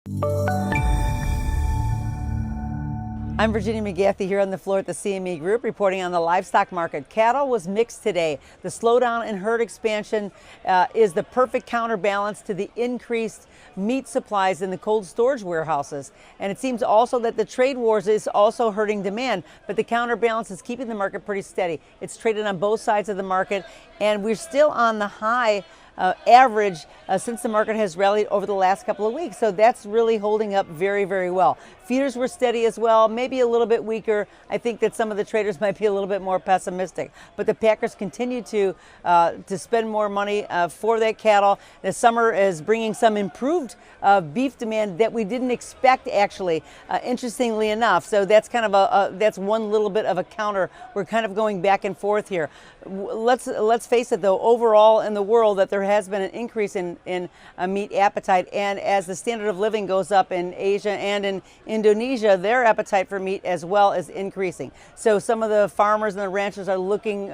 I'm Virginia McGathey here on the floor at the CME Group reporting on the livestock market. Cattle was mixed today. The slowdown in herd expansion is the perfect counterbalance to the increased meat supplies in the cold storage warehouses. And it seems also that the trade wars is also hurting demand, but the counterbalance is keeping the market pretty steady. It's traded on both sides of the market, and we're still on the high average since the market has rallied over the last couple of weeks. So that's really holding up very, very well. Feeders were steady as well, maybe a little bit weaker. I think that some of the traders might be a little bit more pessimistic, but the packers continue to spend more money for that cattle. The summer is bringing some improved beef demand that we didn't expect, actually, interestingly enough. So that's kind of that's one little bit of a counter. We're kind of going back and forth here. Let's face it, though, overall in the world that there has been an increase in meat appetite, and as the standard of living goes up in Asia and in Indonesia, their appetite for meat as well is increasing. So some of the farmers and the ranchers are looking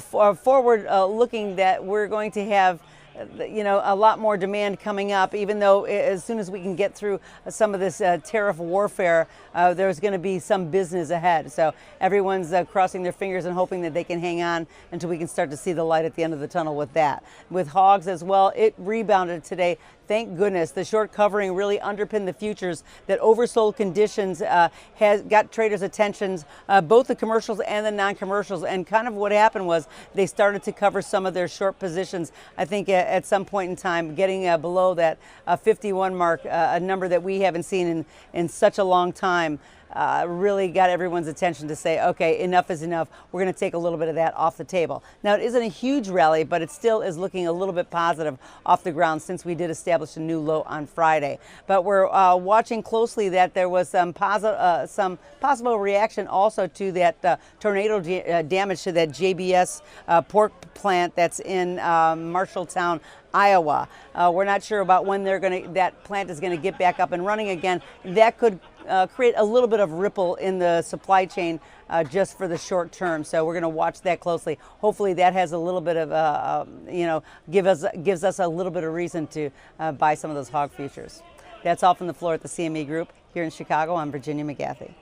forward, looking that we're going to have a lot more demand coming up, even though as soon as we can get through some of this tariff warfare, there's going to be some business ahead. So everyone's crossing their fingers and hoping that they can hang on until we can start to see the light at the end of the tunnel with that. With hogs as well, it rebounded today. Thank goodness. The short covering really underpinned the futures. That oversold conditions has got traders' attentions, both the commercials and the non-commercials. And kind of what happened was they started to cover some of their short positions. I think at some point in time, getting below that 51 mark, a number that we haven't seen in such a long time. Really got everyone's attention to say, okay, enough is enough. We're going to take a little bit of that off the table. Now, it isn't a huge rally, but it still is looking a little bit positive off the ground since we did establish a new low on Friday. But we're watching closely that there was some possible reaction also to that tornado damage to that JBS pork plant that's in Marshalltown, Iowa. We're not sure about when that plant is going to get back up and running again. That could create a little bit of ripple in the supply chain just for the short term. So we're going to watch that closely. Hopefully that has a little bit of, gives us a little bit of reason to buy some of those hog futures. That's all from the floor at the CME Group here in Chicago. I'm Virginia McGathey.